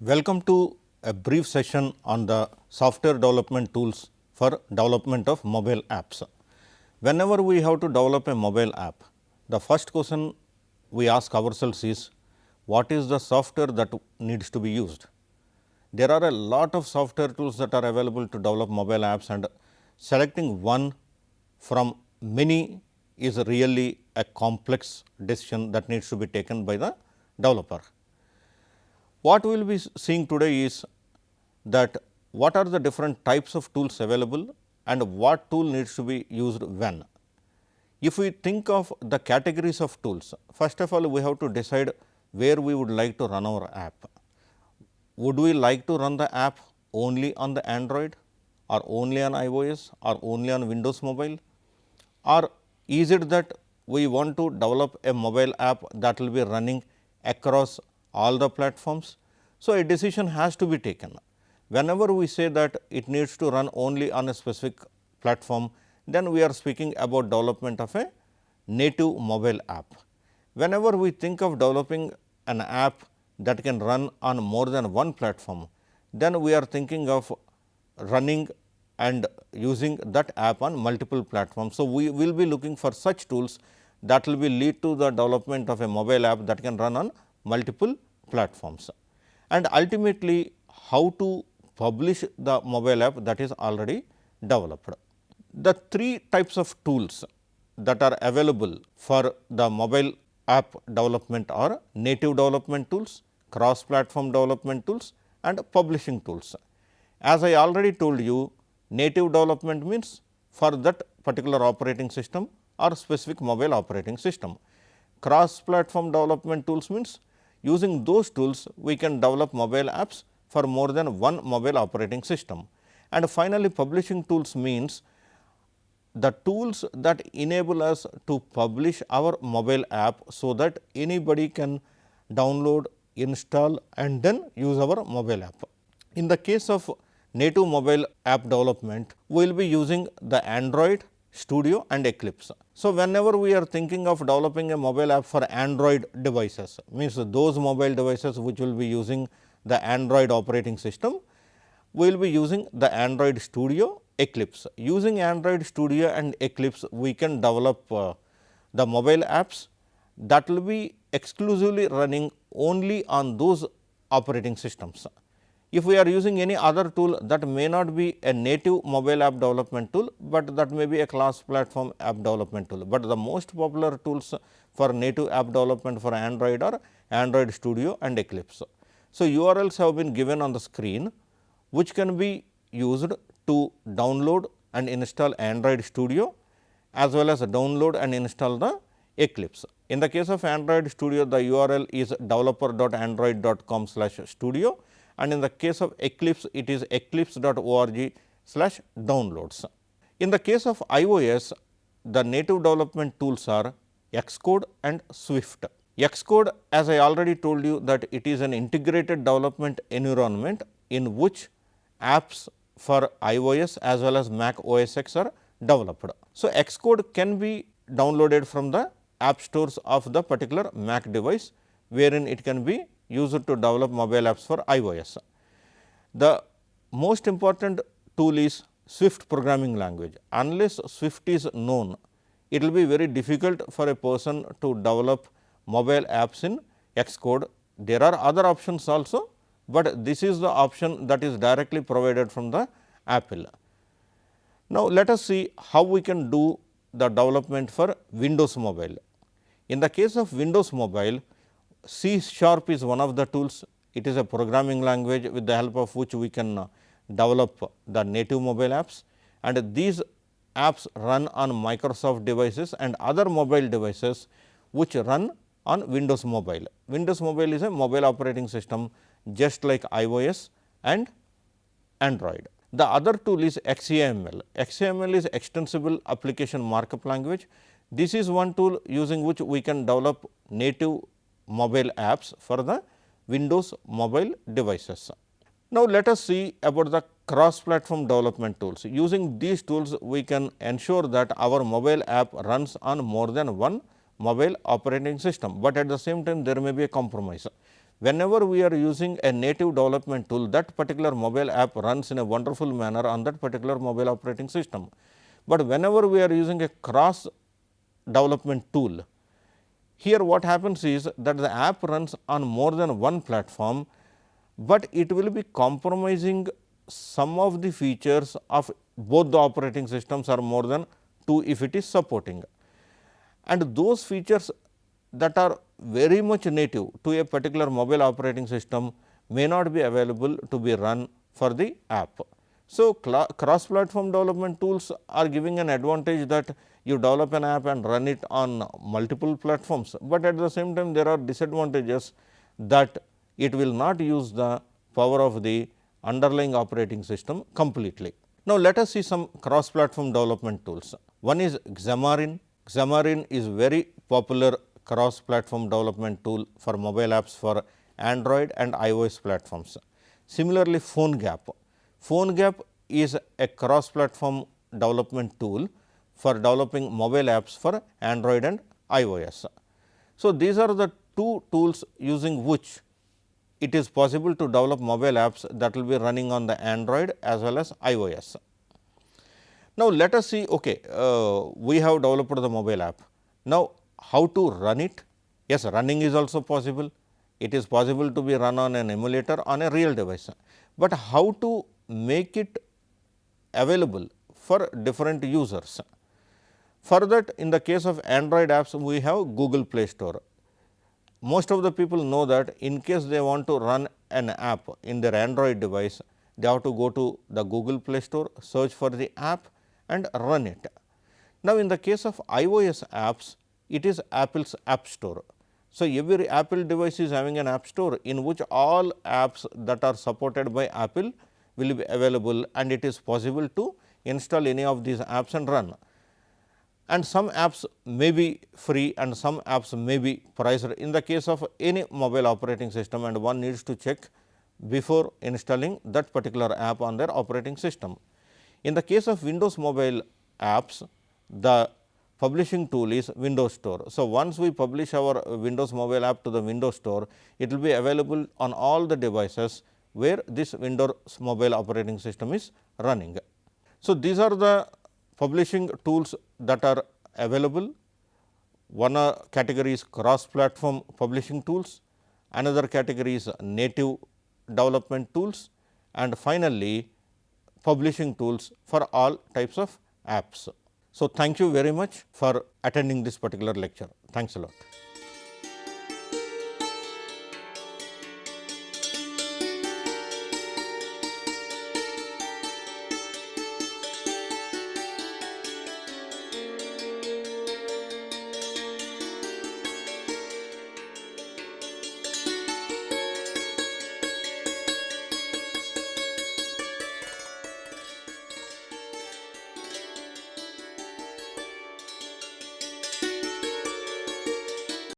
Welcome to a brief session on the software development tools for development of mobile apps. Whenever we have to develop a mobile app, the first question we ask ourselves is what is the software that needs to be used. There are a lot of software tools that are available to develop mobile apps, and selecting one from many is really a complex decision that needs to be taken by the developer. What we will be seeing today is that what are the different types of tools available and what tool needs to be used when. If we think of the categories of tools, first of all we have to decide where we would like to run our app. Would we like to run the app only on the Android or only on iOS or only on Windows Mobile, or is it that we want to develop a mobile app that will be running across all the platforms. So, a decision has to be taken. Whenever we say that it needs to run only on a specific platform, then we are speaking about development of a native mobile app. Whenever we think of developing an app that can run on more than one platform, then we are thinking of running and using that app on multiple platforms. So, we will be looking for such tools that will be lead to the development of a mobile app that can run on multiple platforms, and ultimately how to publish the mobile app that is already developed. The three types of tools that are available for the mobile app development are native development tools, cross platform development tools and publishing tools. As I already told you, native development means for that particular operating system or specific mobile operating system. Cross platform development tools means using those tools we can develop mobile apps for more than one mobile operating system. And finally, publishing tools means the tools that enable us to publish our mobile app, so that anybody can download, install and then use our mobile app. In the case of native mobile app development, we will be using the Android Studio and Eclipse. So, whenever we are thinking of developing a mobile app for Android devices, means those mobile devices which will be using the Android operating system, we will be using the Android Studio, Eclipse. Using Android Studio and Eclipse, we can develop the mobile apps that will be exclusively running only on those operating systems. If we are using any other tool, that may not be a native mobile app development tool, but that may be a cross platform app development tool. But the most popular tools for native app development for Android are Android Studio and Eclipse. So, URLs have been given on the screen, which can be used to download and install Android Studio, as well as download and install the Eclipse. In the case of Android Studio, the URL is developer.android.com/studio, and in the case of Eclipse, it is eclipse.org/downloads. In the case of iOS, the native development tools are Xcode and Swift. Xcode, as I already told you, that it is an integrated development environment in which apps for iOS as well as Mac OS X are developed. So, Xcode can be downloaded from the app stores of the particular Mac device, wherein it can be used to develop mobile apps for iOS. The most important tool is Swift programming language. Unless Swift is known, it will be very difficult for a person to develop mobile apps in Xcode. There are other options also, but this is the option that is directly provided from the Apple. Now, let us see how we can do the development for Windows Mobile. In the case of Windows Mobile, C# is one of the tools. It is a programming language with the help of which we can develop the native mobile apps, and these apps run on Microsoft devices and other mobile devices which run on Windows Mobile. Windows Mobile is a mobile operating system just like iOS and Android. The other tool is XAML. XAML is extensible application markup language. This is one tool using which we can develop native mobile apps for the Windows mobile devices. Now, let us see about the cross platform development tools. Using these tools, we can ensure that our mobile app runs on more than one mobile operating system, but at the same time there may be a compromise. whenever we are using a native development tool, that particular mobile app runs in a wonderful manner on that particular mobile operating system. But whenever we are using a cross development tool, here what happens is that the app runs on more than one platform, but it will be compromising some of the features of both the operating systems or more than two if it is supporting. And those features that are very much native to a particular mobile operating system may not be available to be run for the app. So, cross platform development tools are giving an advantage that you develop an app and run it on multiple platforms, but at the same time there are disadvantages that it will not use the power of the underlying operating system completely. Now, let us see some cross platform development tools. One is Xamarin. Xamarin is very popular cross platform development tool for mobile apps for Android and iOS platforms. Similarly, PhoneGap. PhoneGap is a cross platform development tool for developing mobile apps for Android and iOS. So, these are the two tools using which it is possible to develop mobile apps that will be running on the Android as well as iOS. Now, let us see, we have developed the mobile app. Now, how to run it? Yes, running is also possible. It is possible to be run on an emulator on a real device, but how to make it available for different users? For that, in the case of Android apps, we have Google Play Store. Most of the people know that in case they want to run an app in their Android device, they have to go to the Google Play Store, search for the app and run it. Now, in the case of iOS apps, it is Apple's App Store. So, every Apple device is having an app store in which all apps that are supported by Apple will be available, and it is possible to install any of these apps and run. And some apps may be free and some apps may be priced in the case of any mobile operating system, and one needs to check before installing that particular app on their operating system. In the case of Windows mobile apps, the publishing tool is Windows Store. So, once we publish our Windows mobile app to the Windows Store, it will be available on all the devices where this Windows mobile operating system is running. So, these are the publishing tools that are available. One category is cross platform publishing tools, another category is native development tools, and finally, publishing tools for all types of apps. So, thank you very much for attending this particular lecture. Thanks a lot.